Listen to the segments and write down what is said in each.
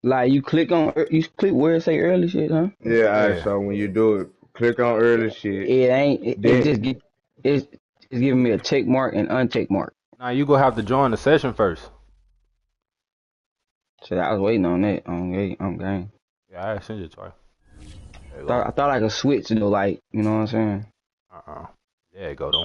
Like you click where it say early shit, huh? Yeah, alright, Yeah. so when you do it, click on early shit. It ain't. It Then just get. It's giving me a check mark and uncheck mark. Now you gonna have to join the session first. So I was waiting on that on game. Yeah, I send it to her. There you go. I thought I could switch though, like you know what I'm saying. Uh-uh. There you go though.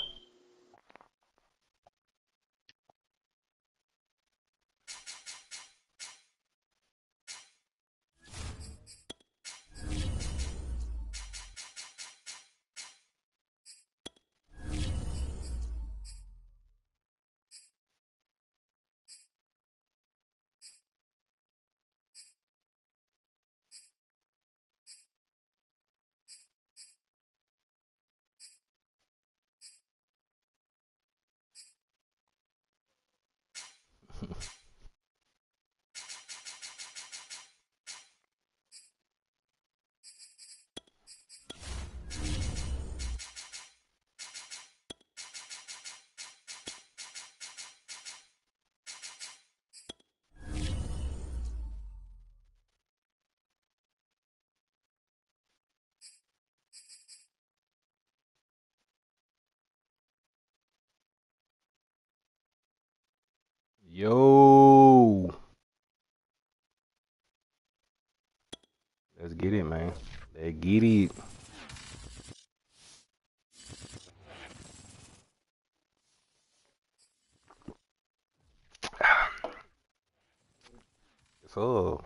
Yo. Let's get it, man. Let's get it. So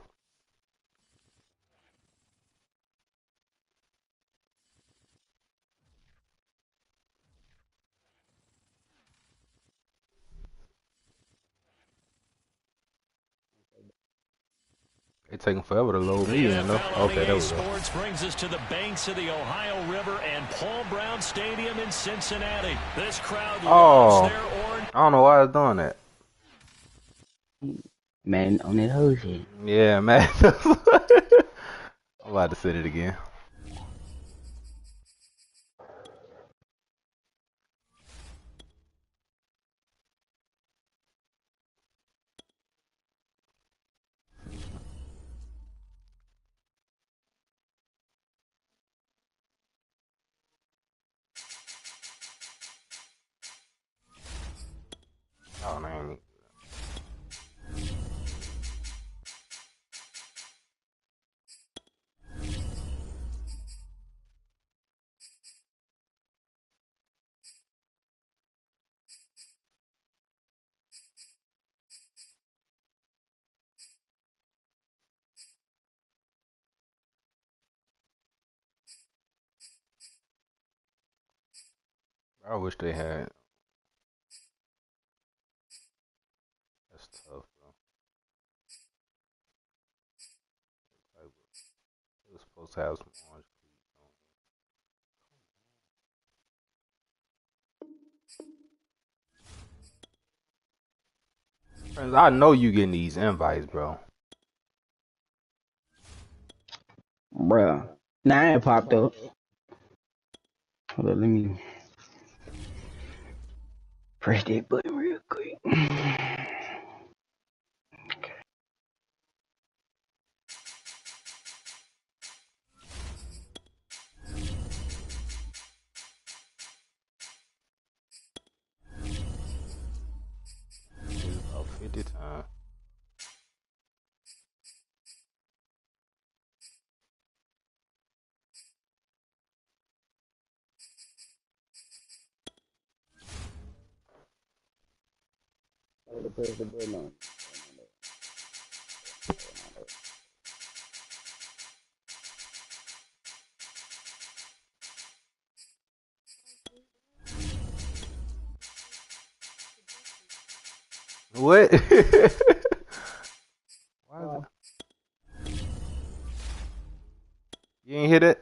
it's taking forever to load The me in though. NFL Okay, there on EA we go. Sports brings us to the banks of the Ohio River and Paul Brown Stadium in Cincinnati. This crowd loves Oh, their orange. I don't know why it's doing that. Man, on that whole shit. Yeah, man. I'm about to set it again. Oh man. I wish they had. That's tough, bro. Like, it was supposed to have some orange peas on it. Friends, I know you getting these invites, bro. Bruh. Nah, I ain't popped up. Hold on, let me press that button real quick. It's about 50 times. Press the button on. What? Why is it? You ain't hit it?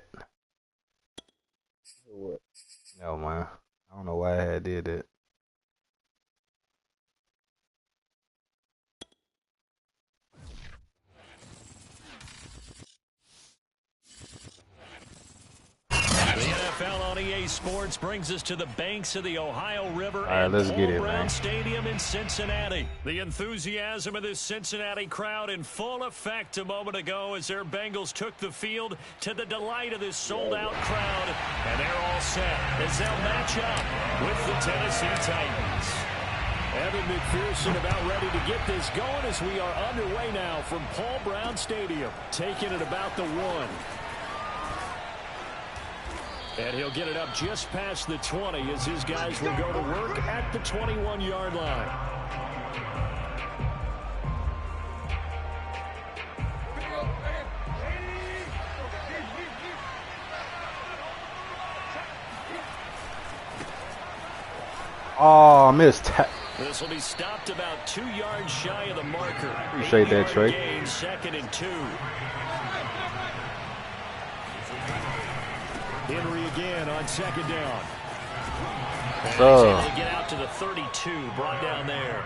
No, man. I don't know why I had did that. The NFL on EA Sports brings us to the banks of the Ohio River right, let's get it, Brown man. Stadium in Cincinnati. The enthusiasm of this Cincinnati crowd in full effect a moment ago as their Bengals took the field to the delight of this sold-out crowd. And they're all set as they'll match up with the Tennessee Titans. Evan McPherson about ready to get this going as we are underway now from Paul Brown Stadium. Taking it about the 1. And he'll get it up just past the 20 as his guys will go to work at the 21-yard line. Oh, missed. This will be stopped about 2 yards shy of the marker. Appreciate that, Trey. Gain, 2nd and 2. Henry again on 2nd down. And he's able to get out to the 32, brought down there.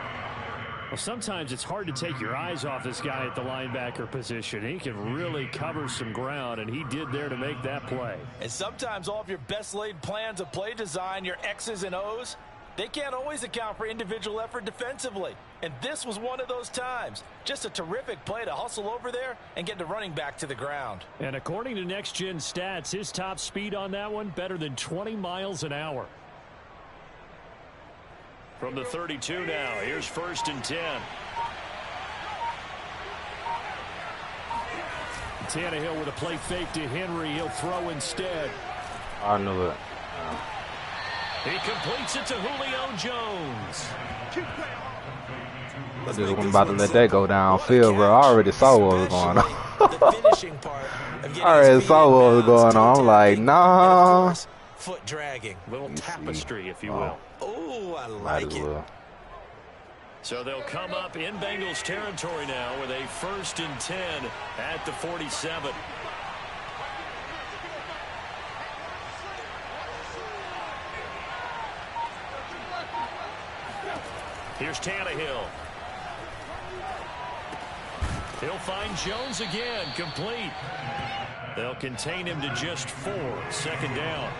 Well, sometimes it's hard to take your eyes off this guy at the linebacker position. He can really cover some ground, and he did there to make that play. And sometimes all of your best laid plans of play design, your X's and O's, they can't always account for individual effort defensively. And this was one of those times. Just a terrific play to hustle over there and get the running back to the ground. And according to Next Gen Stats, his top speed on that one, better than 20 miles an hour. From the 32 now, here's 1st and 10. Tannehill with a play fake to Henry. He'll throw instead. I knew it. He completes it to Julio Jones. I just wasn't about to let that go downfield, bro. I already saw what was going on. I already saw what was going on. I'm like, nah. Foot dragging. Little tapestry, if you will. Oh, I like it. So they'll come up in Bengals territory now with a 1st and 10 at the 47. Here's Tannehill. He'll find Jones again, complete. They'll contain him to just 4, 2nd down.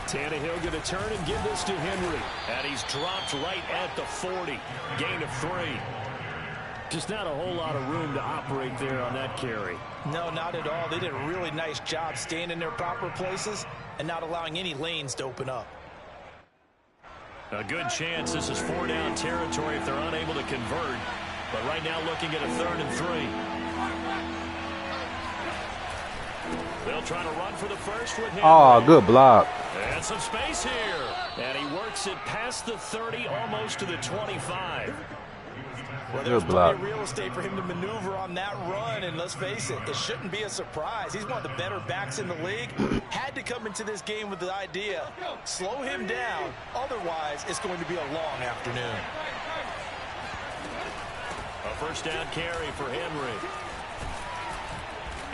Tannehill going to turn and give this to Henry. And he's dropped right at the 40. Gain of 3. Just not a whole lot of room to operate there on that carry. No, not at all. They did a really nice job staying in their proper places and not allowing any lanes to open up. A good chance this is 4-down territory if they're unable to convert. But right now looking at a 3rd and 3. They'll try to run for the first with Henry. Oh, good block. And some space here. And he works it past the 30, almost to the 25. Well, there's plenty of real estate for him to maneuver on that run, and let's face it, it shouldn't be a surprise. He's one of the better backs in the league. Had to come into this game with the idea, slow him down, otherwise it's going to be a long afternoon. A 1st down carry for Henry.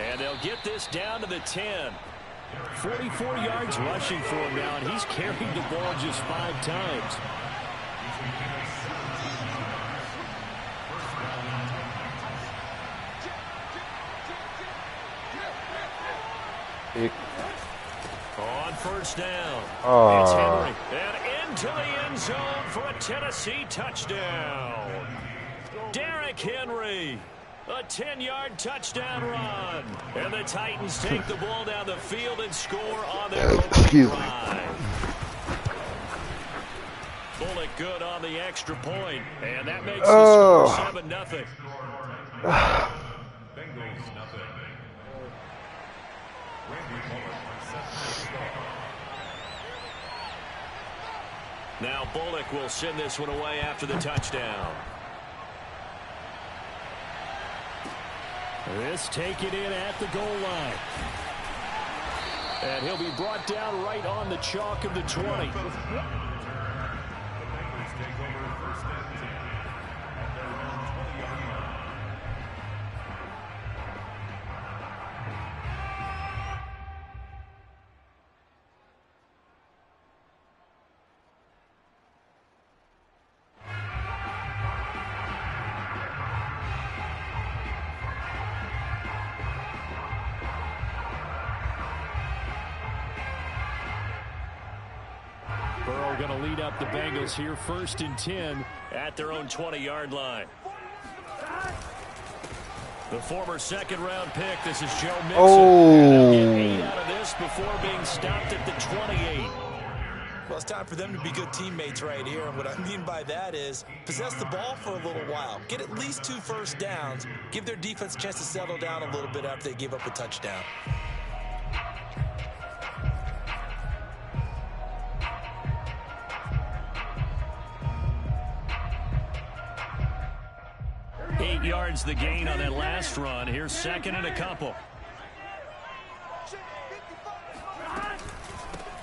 And they'll get this down to the 10. 44 yards rushing for him now, and he's carried the ball just 5 times. On 1st down, it's Henry, and into the end zone for a Tennessee touchdown. Derrick Henry, a 10-yard touchdown run, and the Titans take the ball down the field and score on their opening drive. Bullock good on the extra point, and that makes the score 7-0. Now Bullock will send this one away after the touchdown. This taken in at the goal line. And he'll be brought down right on the chalk of the 20. Burrow going to lead up the Bengals here, 1st and 10 at their own 20-yard line. The former second-round pick, this is Joe Mixon. Oh. And they'll get 8 out of this before being stopped at the 28. Well, it's time for them to be good teammates right here. And what I mean by that is possess the ball for a little while. Get at least 2 first downs. Give their defense a chance to settle down a little bit after they give up a touchdown. Eight yards the gain on that last run. Here's 2nd and a couple.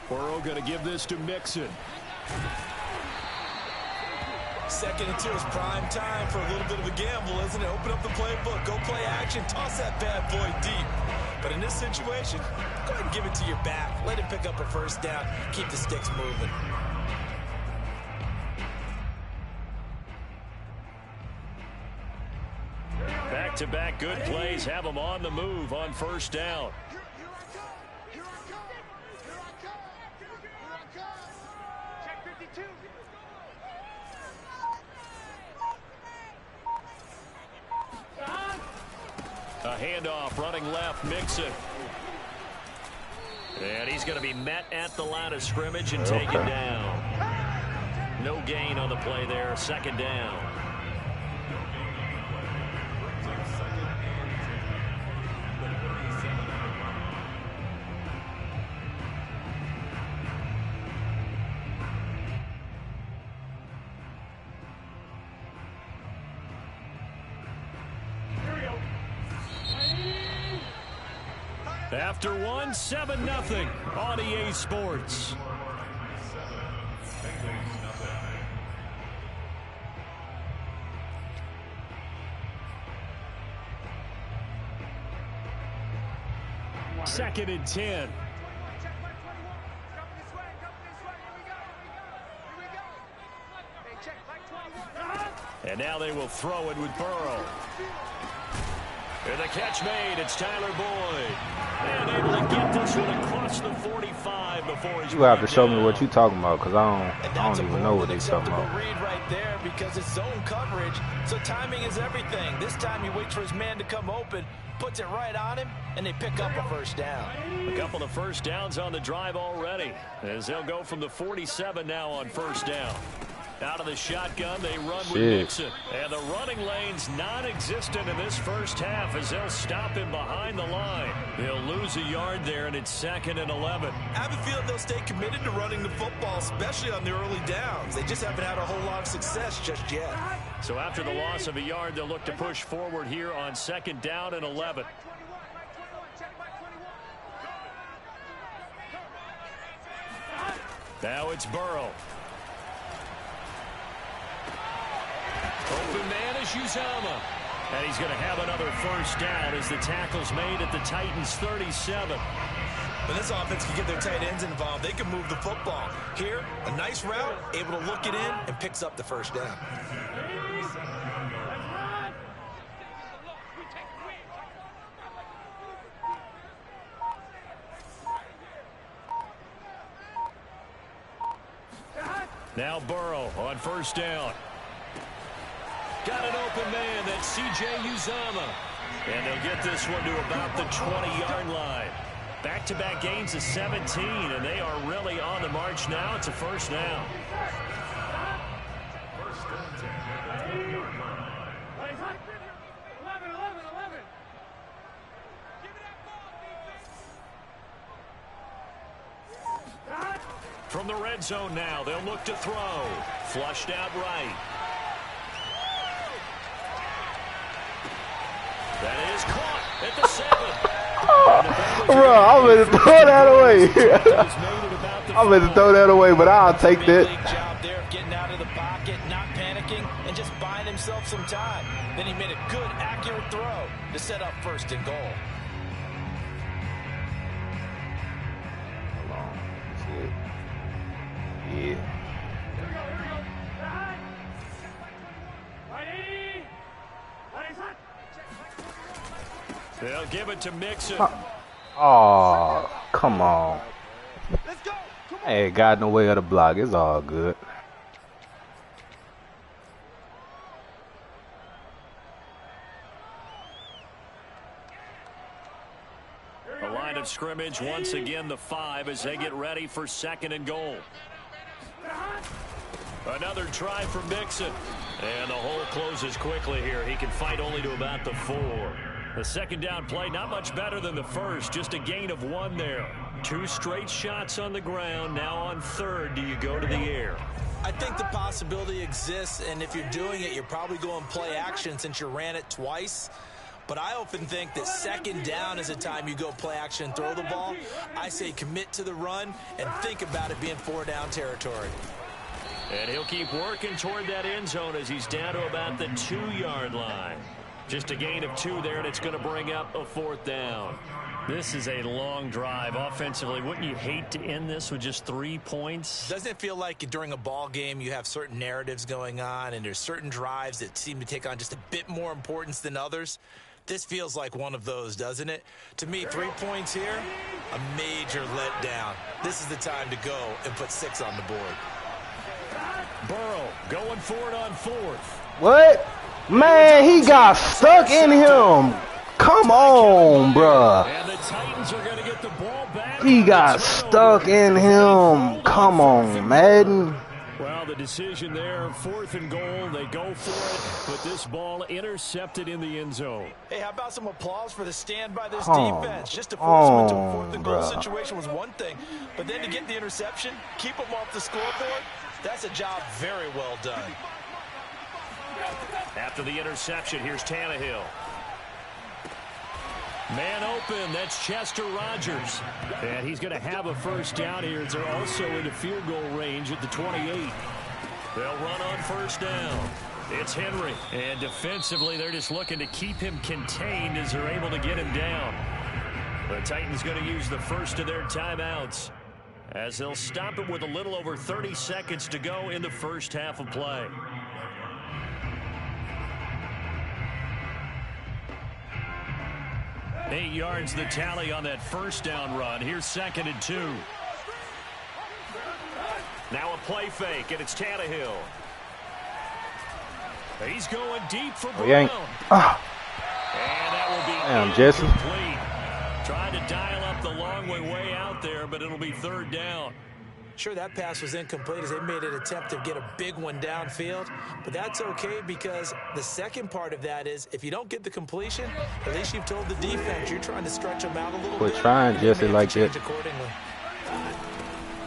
Burrow going to give this to Mixon. 2nd and 2 is prime time for a little bit of a gamble, isn't it? Open up the playbook, go play action, toss that bad boy deep. But in this situation, go ahead and give it to your back. Let him pick up a first down. Keep the sticks moving. Back-to-back good plays have them on the move on 1st down. A handoff, running left, Mixon. And he's going to be met at the line of scrimmage and taken down. No gain on the play there, 2nd down. After one, 7-0 on EA Sports. Second and 10. And now they will throw it with Burrow. And the catch made. It's Tyler Boyd. And able to get this one across the 45 before he's. You have to show me what you're talking about, because I don't even know what they're talking about. Read right there because it's zone coverage, so timing is everything. This time he waits for his man to come open, puts it right on him, and they pick up a first down. A couple of first downs on the drive already, as they'll go from the 47 now on 1st down. Out of the shotgun, they run with Mixon. And the running lane's non-existent in this first half as they'll stop him behind the line. They'll lose a yard there, and it's 2nd and 11. I have a feeling they'll stay committed to running the football, especially on the early downs. They just haven't had a whole lot of success just yet. So after the loss of a yard, they'll look to push forward here on 2nd down and 11. Now it's Burrow. Open man is Uzomah. And he's going to have another first down as the tackle's made at the Titans' 37. When this offense can get their tight ends involved, they can move the football. Here, a nice route, able to look it in, and picks up the first down. Now Burrow on 1st down. Got an open man, that's C.J. Uzomah. And they'll get this one to about the 20-yard line. Back-to-back gains of 17, and they are really on the march now. It's a first down. From the red zone now, they'll look to throw. Flushed out right. That is caught at the 7. Bro, I'm going to throw that away. I'm going to throw that away, but I'll take that. Job there of getting out of the pocket, not panicking, and just buying himself some time. Then he made a good, accurate throw to set up 1st and goal. Hold on. That's it. Yeah. They'll give it to Mixon. Oh, come on. Let's go. Come Hey, got in the way of the block. It's all good. The line of scrimmage, once again, the 5 as they get ready for 2nd and goal. Another try from Mixon. And the hole closes quickly here. He can fight only to about the 4. The 2nd down play, not much better than the first. Just a gain of 1 there. 2 straight shots on the ground. Now on 3rd, do you go to the air? I think the possibility exists, and if you're doing it, you're probably going play action since you ran it twice. But I often think that 2nd down is a time you go play action and throw the ball. I say commit to the run and think about it being 4-down territory. And he'll keep working toward that end zone as he's down to about the 2-yard line. Just a gain of 2 there, and it's going to bring up a 4th down. This is a long drive offensively. Wouldn't you hate to end this with just 3 points? Doesn't it feel like during a ball game you have certain narratives going on and there's certain drives that seem to take on just a bit more importance than others? This feels like one of those, doesn't it? To me, 3 points here, a major letdown. This is the time to go and put 6 on the board. Burrow going for it on 4th. What? Man, he got stuck in him. Come on, bruh. And the Titans are going to get the ball back. He got stuck in him. Come on, Madden. Well, the decision there, 4th and goal. They go for it, but this ball intercepted in the end zone. Hey, how about some applause for the stand by this defense? Just to force them into a 4th and goal situation was one thing, but then to get the interception, keep them off the scoreboard, that's a job very well done. After the interception, here's Tannehill. Man open, that's Chester Rogers. And he's going to have a 1st down here. They're also into field goal range at the 28. They'll run on 1st down. It's Henry. And defensively, they're just looking to keep him contained as they're able to get him down. The Titans going to use the first of their timeouts as they'll stop it with a little over 30 seconds to go in the first half of play. Eight yards the tally on that 1st down run. Here's 2nd and 2. Now a play fake, and it's Tannehill. He's going deep for Brown. And that will be Jesse. complete. Trying to dial up the long way out there, but it'll be 3rd down. Sure, that pass was incomplete as they made an attempt to get a big one downfield, but that's okay because the second part of that is if you don't get the completion, at least you've told the defense you're trying to stretch them out a little bit. We're trying, Jesse, like that. Accordingly.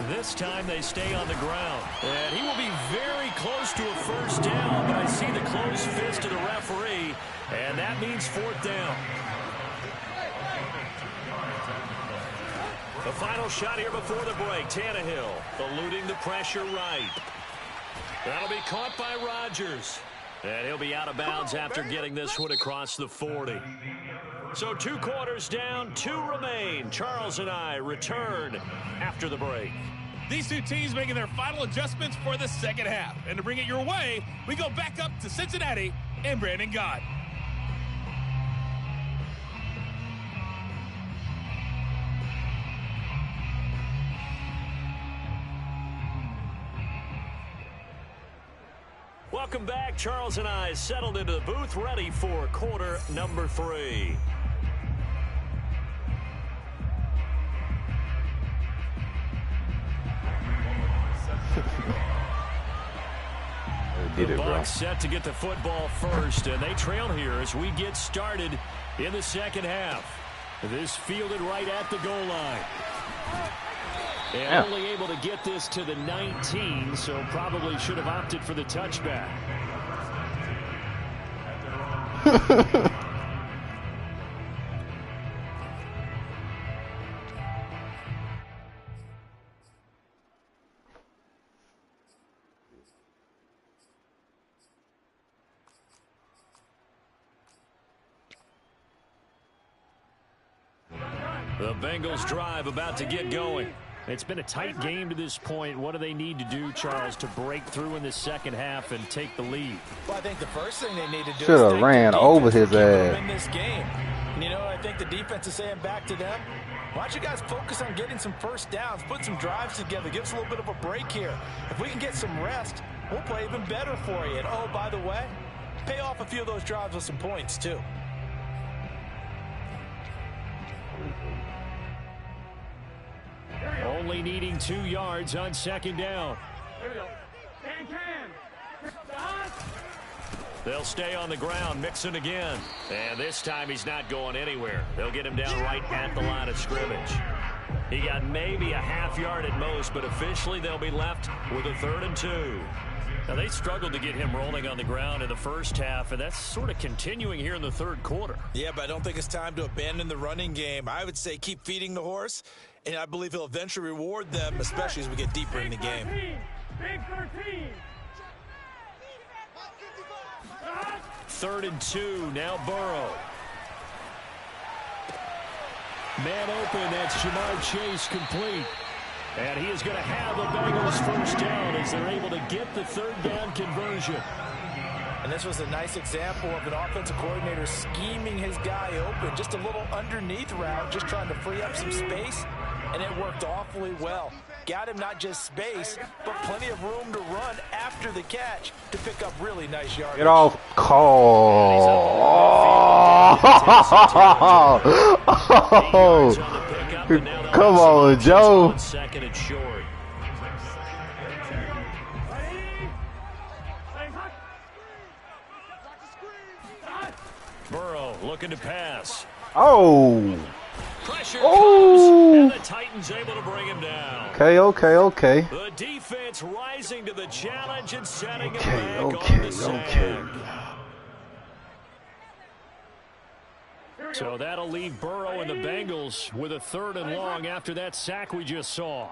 This time they stay on the ground. And he will be very close to a 1st down, but I see the closed fist of the referee, and that means 4th down. The final shot here before the break. Tannehill eluding the pressure right. That'll be caught by Rodgers. And he'll be out of bounds after getting this one across the 40. So 2 quarters down, 2 remain. Charles and I return after the break. These 2 teams making their final adjustments for the 2nd half. And to bring it your way, we go back up to Cincinnati and Brandon Gott. Welcome back. Charles and I settled into the booth, ready for quarter number 3. Did the it, bro. Bucs set to get the football first, and they trail here as we get started in the 2nd half. This fielded right at the goal line. And only able to get this to the 19, so probably should have opted for the touchback. The Bengals drive about to get going. It's been a tight game to this point. What do they need to do, Charles, to break through in the 2nd half and take the lead? Well, I think the first thing they need to do should have ran over his ass. in this game. And, you know, I think the defense is saying back to them, why don't you guys focus on getting some first downs, put some drives together, give us a little bit of a break here. If we can get some rest, we'll play even better for you. And, oh, by the way, pay off a few of those drives with some points, too. Only needing 2 yards on second down. They'll stay on the ground, Mixon again. And this time he's not going anywhere. They'll get him down right at the line of scrimmage. He got maybe a half yard at most, but officially they'll be left with a 3rd and 2. Now, they struggled to get him rolling on the ground in the first half, and that's sort of continuing here in the third quarter. Yeah, but I don't think it's time to abandon the running game. I would say keep feeding the horse, and I believe he'll eventually reward them, especially as we get deeper in the game. Big 13. 3rd and 2, now Burrow. Man open, that's Jamar Chase complete. And he is going to have the Bengals first down as they're able to get the 3rd down conversion. And this was a nice example of an offensive coordinator scheming his guy open. Just a little underneath route, just trying to free up some space. And it worked awfully well. Got him not just space, but plenty of room to run after the catch to pick up really nice yardage. Get off call. Come on, Joe. Second and short. Burrow looking to pass. Oh. Pressure comes, and the Titans able to bring him down. Okay. The defense rising to the challenge and setting him back on the sack. So that'll leave Burrow and the Bengals with a 3rd and long after that sack we just saw.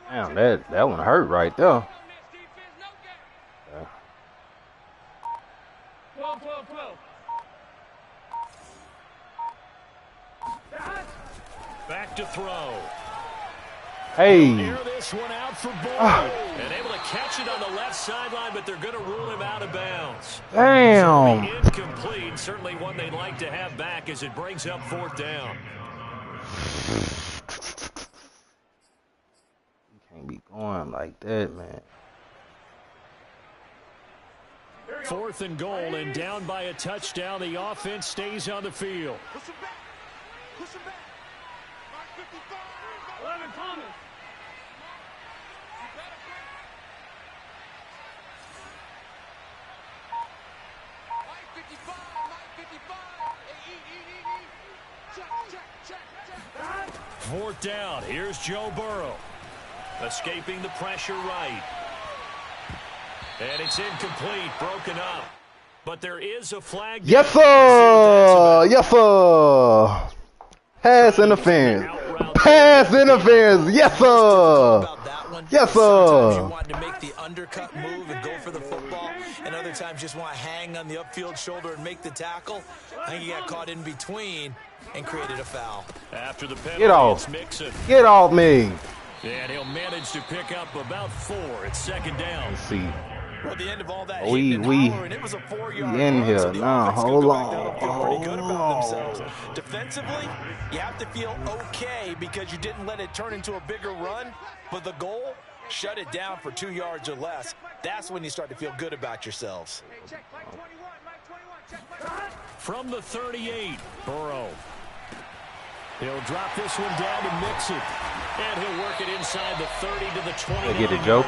Damn, that one hurt right there. Back to throw. Hey. Air this one out for Boyd. And able to catch it on the left sideline, but they're going to rule him out of bounds. Damn. Incomplete. Certainly one they'd like to have back as it brings up 4th down. You can't be going like that, man. 4th and goal, and down by a touchdown. The offense stays on the field. Push him back. 11 Thomas. Mike 55. Check. 4th down. Here's Joe Burrow. Escaping the pressure right. And it's incomplete, broken up. But there is a flag. Yes, sir. Yes, sir. Pass interference. Pass interference. Yes, sir. Yes, Sometimes you sir. want to make the undercut move and go for the football, and other times just want to hang on the upfield shoulder and make the tackle. I think he got caught in between and created a foul. After the penalty, Get off. it's Mixon. Get off me. And he'll manage to pick up about 4 at 2nd down. Let's see. Well, the end of all that We hitting and hollering, it was a 4-yard in run, here. so the Nah, offense hold go back down on. and feel pretty good about Hold themselves. on. Defensively, you have to feel okay because you didn't let it turn into a bigger run, but the goal, shut it down for 2 yards or less. That's when you start to feel good about yourselves. From the 38, Burrow. He'll drop this one down to Mixon. And he'll work it inside the 30 to the 20. Get it, Joe.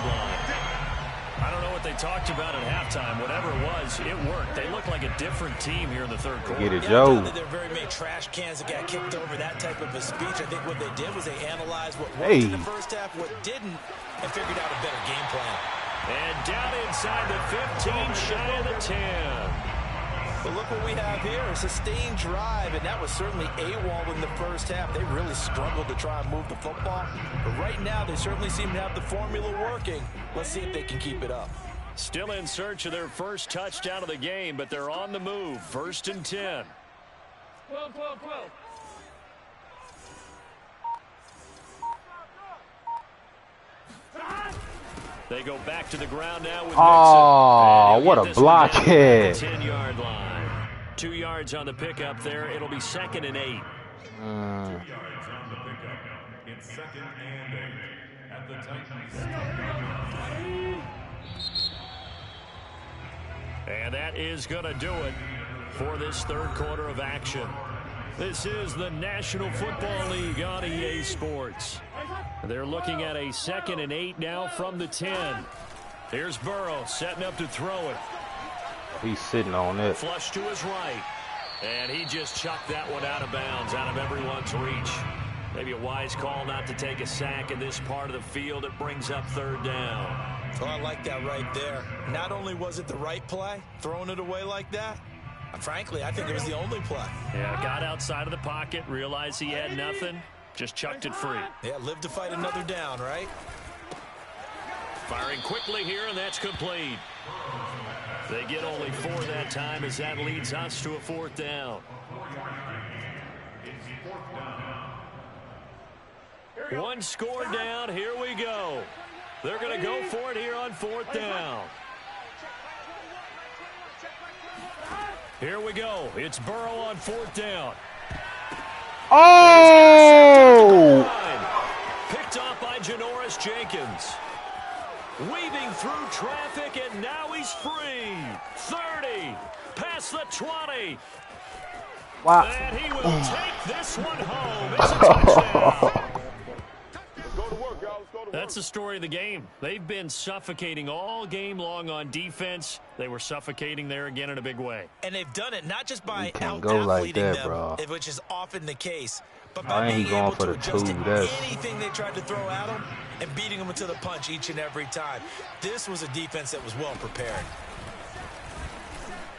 I don't know what they talked about at halftime. Whatever it was, it worked. They look like a different team here in the third quarter. Get it, Yeah, Joe. there are very many trash cans that got kicked over, that type of a speech. I think what they did was they analyzed what worked in the first half, what didn't, and figured out a better game plan. And down inside the 15, shy of the 10. But look what we have here, a sustained drive, and that was certainly AWOL in the first half. They really struggled to try and move the football. But right now, they certainly seem to have the formula working. Let's see if they can keep it up. Still in search of their first touchdown of the game, but they're on the move. 1st and 10. 12. They go back to the ground now with Mixon. Oh, And he'll what get a this one down blockhead. to the 10-yard line. 2 yards on the pickup there. It'll be 2nd and 8. 2 yards on the pickup. It's 2nd and 8 at the Titans. And that is going to do it for this 3rd quarter of action. This is the National Football League on EA Sports. They're looking at a 2nd and 8 now from the 10. Here's Burrow setting up to throw it. He's sitting on it. Flush to his right. And he just chucked that one out of bounds, out of everyone's reach. Maybe a wise call not to take a sack in this part of the field. It brings up 3rd down. Well, I like that right there. Not only was it the right play, throwing it away like that, frankly, I think it was the only play. Yeah, got outside of the pocket, realized he had nothing, just chucked it free. Yeah, live to fight another down, right? Firing quickly here, and that's complete. They get only 4 that time as that leads us to a 4th down. One score down. Here we go. They're going to go for it here on 4th down. Here we go. It's Burrow on 4th down. Oh! Picked off by Janoris Jenkins. Weaving through traffic, and now he's free. 30. Past the 20. Wow. And he will take this one home. It's a touchdown. That's the story of the game. They've been suffocating all game long on defense. They were suffocating there again in a big way. And they've done it not just by out-athleting them, bro. which is often the case, but I by ain't being going able for to the adjust two. to That's anything they tried to throw at them and beating them into the punch each and every time. This was a defense that was well prepared.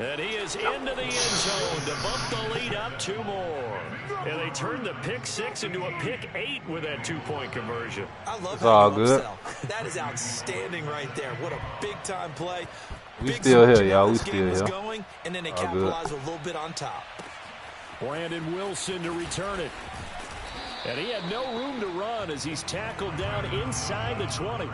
And he is into the end zone to bump the lead up 2 more. And they turned the pick 6 into a pick 8 with that 2-point conversion. I love it's all good. That is outstanding right there. What a big-time play. We Big still here, switch y'all. how We this still game was here. going, and then they All capitalized with a little bit on top. Brandon Wilson to return it. And he had no room to run as he's tackled down inside the 20.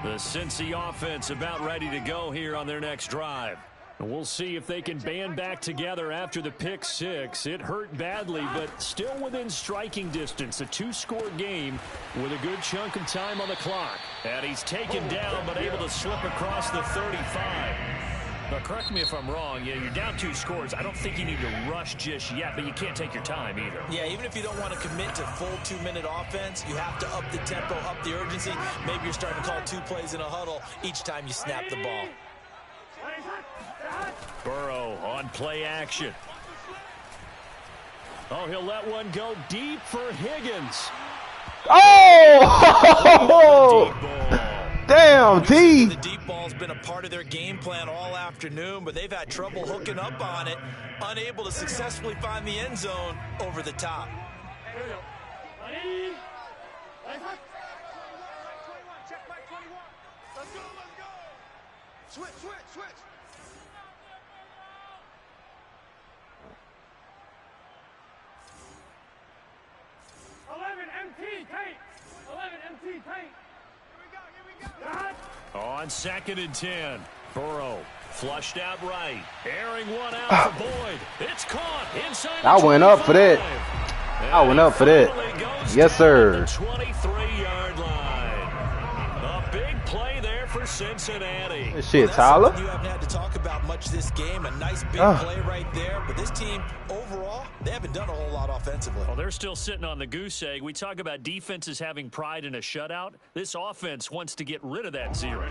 The Cincy offense about ready to go here on their next drive. And we'll see if they can band back together after the pick 6. It hurt badly, but still within striking distance. A 2-score game with a good chunk of time on the clock. And he's taken down, but able to slip across the 35. Now, correct me if I'm wrong. Yeah, you're down 2 scores. I don't think you need to rush just yet, but you can't take your time either. Yeah, even if you don't want to commit to full 2-minute offense, you have to up the tempo, up the urgency. Maybe you're starting to call 2 plays in a huddle each time you snap the ball. Burrow on play action. Oh, he'll let one go deep for Higgins. Oh! Damn, T. The deep ball's been a part of their game plan all afternoon, but they've had trouble hooking up on it, unable to successfully find the end zone over the top. Switch. 11 MT paint. 11 MT paint. Here we go. On 2nd and 10. Burrow flushed out right. Airing one out for Boyd. It's caught inside. I went up for that. I went up for that. Yes, sir. 23-yard line. A big play there for Cincinnati. This shit, Tyler. You haven't had to talk about much this game. A nice big play right there. But this team, overall, they haven't done a whole lot offensively. Well, they're still sitting on the goose egg. We talk about defenses having pride in a shutout. This offense wants to get rid of that 0.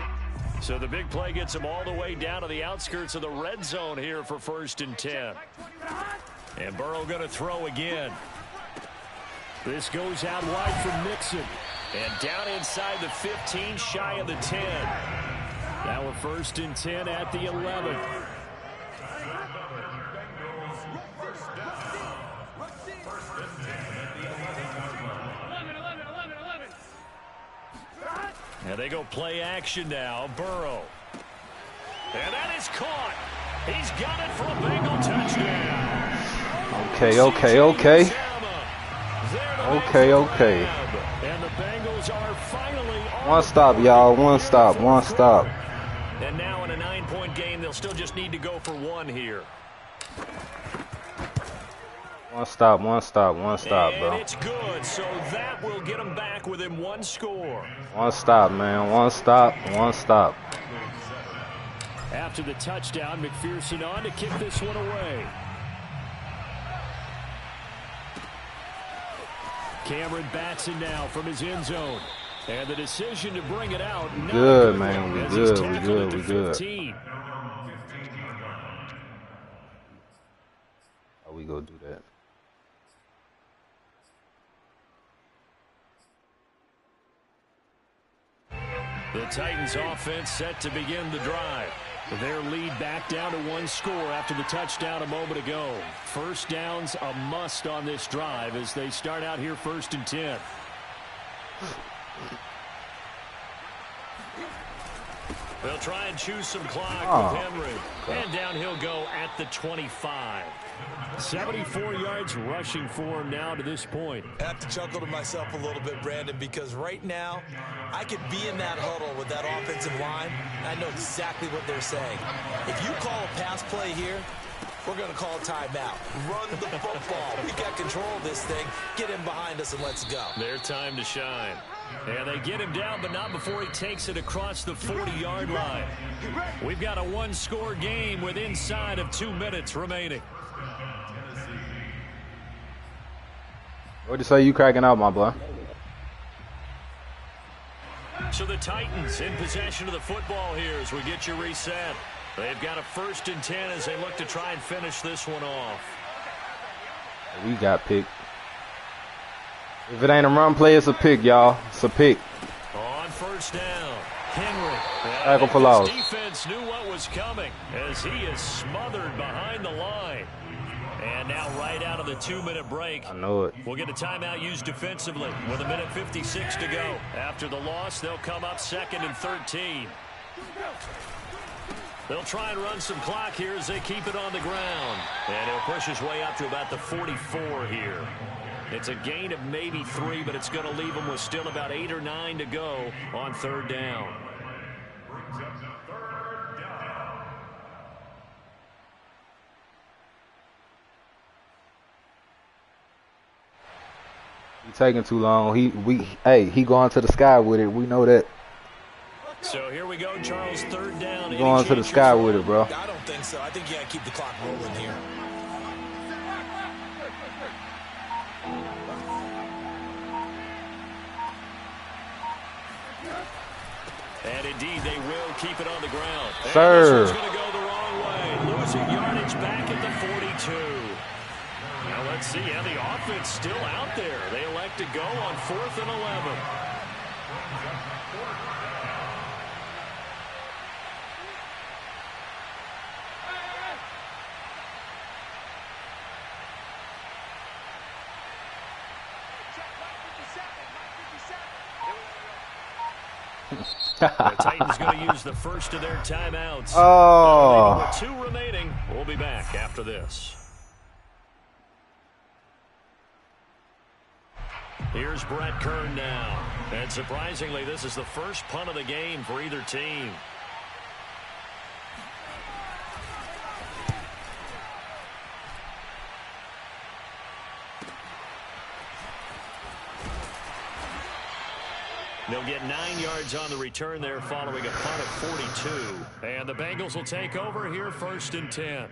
So the big play gets them all the way down to the outskirts of the red zone here for 1st and 10. And Burrow going to throw again. This goes out wide for Mixon. And down inside the 15, shy of the 10. Now we're 1st and 10 at the 11. And they go play action now. Burrow. And that is caught. He's got it for a Bengal touchdown. Okay. And the Bengals are finally One stop, y'all. One stop. And now in a 9-point game, they'll still just need to go for one here. One stop, bro. And it's good, so that will get them back within one score. One stop, man. One stop. After the touchdown, McPherson on to kick this one away. Cameron Batson now from his end zone. And the decision to bring it out. Good, man. We good. How we gonna do that? The Titans offense set to begin the drive. Their lead back down to one score after the touchdown a moment ago. First down's a must on this drive as they start out here 1st and 10. They'll try and choose some clock with Henry. And down he'll go at the 25. 74 yards rushing for him now to this point. I have to chuckle to myself a little bit, Brandon, because right now I could be in that huddle with that offensive line. I know exactly what they're saying. If you call a pass play here, we're going to call a timeout. Run the football. We got control of this thing. Get him behind us and let's go. Their time to shine. And they get him down, but not before he takes it across the 40-yard line. We've got a one-score game with inside of 2 minutes remaining. What'd you say you cracking out, my boy? So the Titans in possession of the football here as we get you reset. They've got a 1st and 10 as they look to try and finish this one off. We got picked. If it ain't a run play, it's a pick, y'all. It's a pick. On 1st down, Henry. Tackle for loss. Defense knew what was coming as he is smothered behind the line. And now right out of the 2-minute break. I know it. We'll get a timeout used defensively with 1:56 to go. After the loss, they'll come up 2nd and 13. They'll try and run some clock here as they keep it on the ground. And he'll push his way up to about the 44 here. It's a gain of maybe 3, but it's going to leave him with still about 8 or 9 to go on 3rd down. He taking too long. He going to the sky with it. We know that. So here we go, Charles. 3rd down. He going to the sky with it, bro. I don't think so. I think you got to keep the clock rolling here. And indeed, they will keep it on the ground. Sir. This one's going to go the wrong way. Losing yardage back at the 42. Now let's see. Yeah, the offense still out there. They elect to go on 4th and 11. The Titans going to use the first of their timeouts. Oh. 2 remaining. We'll be back after this. Here's Brett Kern now. And surprisingly, this is the first punt of the game for either team. They'll get 9 yards on the return there following a punt of 42. And the Bengals will take over here 1st and 10.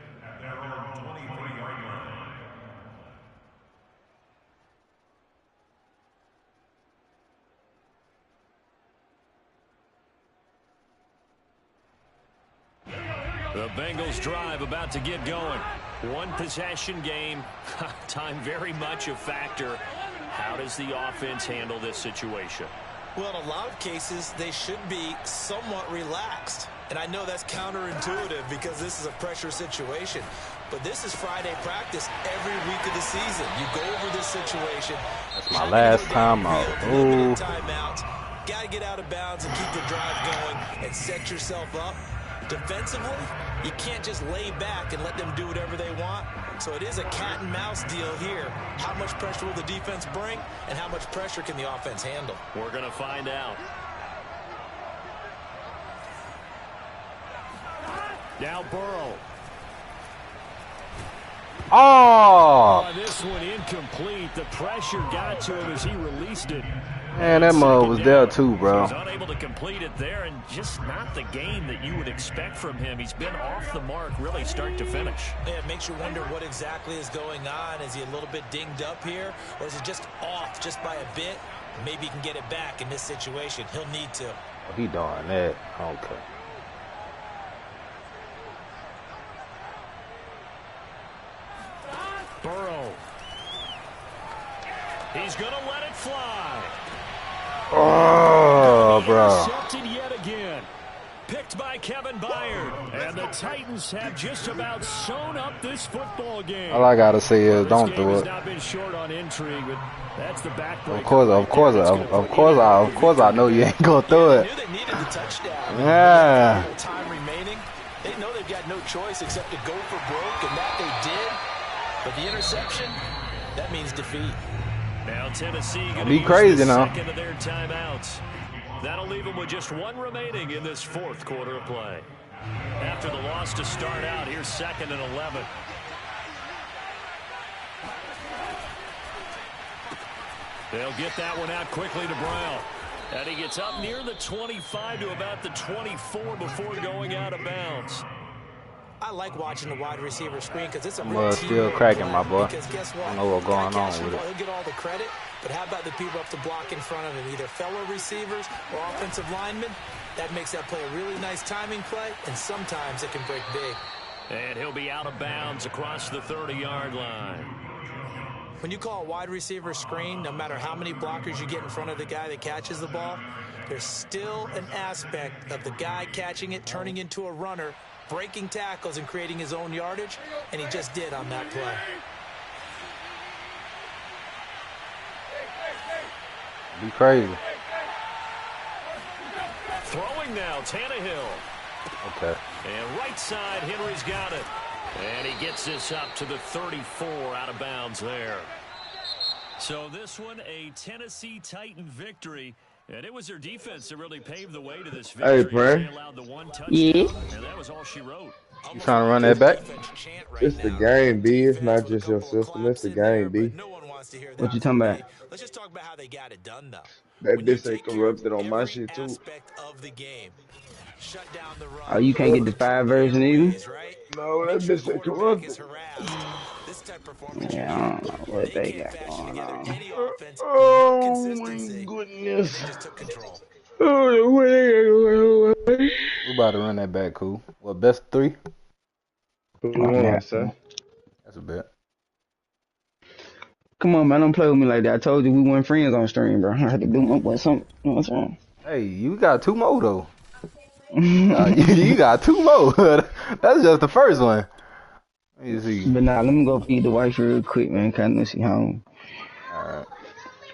The Bengals drive about to get going. One possession game. Time very much a factor. How does the offense handle this situation? Well, in a lot of cases, they should be somewhat relaxed. And I know that's counterintuitive because this is a pressure situation. But this is Friday practice every week of the season. You go over this situation. That's my last timeout. Ooh. Timeouts. Got to get out of bounds and keep the drive going and set yourself up. Defensively, you can't just lay back and let them do whatever they want. So it is a cat and mouse deal here. How much pressure will the defense bring, and how much pressure can the offense handle? We're going to find out. Now Burrow. Oh! This one incomplete. The pressure got to him as he released it. Man, that mug was there too, bro. He's unable to complete it there, and just not the game that you would expect from him. He's been off the mark really start to finish. Yeah, it makes you wonder what exactly is going on. Is he a little bit dinged up here, or is he just off just by a bit? Maybe he can get it back in this situation. He'll need to. Oh, he doing that. Okay. Burrow. He's going to let it fly. Oh, bro. Intercepted yet again. Picked by Kevin Byard. And the Titans have just about sewn up this football game. All I gotta say is don't do it. Not been short on intrigue, but that's the backbreaker. Of course I know you ain't gonna do it. They knew they needed the touchdown. Yeah. Time remaining. They know they've got no choice except to go for broke, and that they did. But the interception, that means defeat. Now Tennessee going to be crazy now. Second of their timeouts. That'll leave them with just one remaining in this fourth quarter of play. After the loss to start out, here's 2nd and 11. They'll get that one out quickly to Brown. And he gets up near the 25 to about the 24 before going out of bounds. I like watching the wide receiver screen because it's a I'm still cracking, my boy. Because guess what? I don't know what's going on with it. He'll get all the credit, but how about the people up to block in front of him, either fellow receivers or offensive linemen? That makes that play a really nice timing play, and sometimes it can break big. And he'll be out of bounds across the 30-yard line. When you call a wide receiver screen, no matter how many blockers you get in front of the guy that catches the ball, there's still an aspect of the guy catching it, turning into a runner, breaking tackles and creating his own yardage, and he just did on that play. Be crazy. Throwing now, Tannehill. Okay. And right side, Henry's got it. And he gets this up to the 34 out of bounds there. So this one, a Tennessee Titan victory. And it was their defense that really paved the way to this victory. Hey, Brad. They allowed the one touchdown, Yeah. and that was all she wrote. You trying to run that back? It's the game, B. It's not just your system. It's the game, B. What you talking about? Let's just talk about how they got it done, though. That bitch ain't corrupted on my shit, too. Of the game. Shut down the run. Oh, you can't get the 5 version either? No, that bitch ain't corrupted. This type of performance, Yeah, I don't know what they got going on. Oh, my goodness. They just took control. We about to run that back, cool. What, best 3? Who won, son? That's a bet. Come on, man, don't play with me like that. I told you we weren't friends on stream, bro. I had to do my boy something. What's wrong? Hey, you got 2 more, though. You got 2 more. That's just the first one. Let me see. But nah, let me go feed the wife real quick, man. Kind of see home. Alright.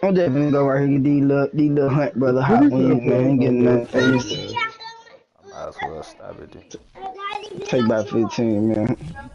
I'm definitely go right here get these little Hunt Brother hot wings, man. Getting that face. I might as well stop it. Take about 15, man.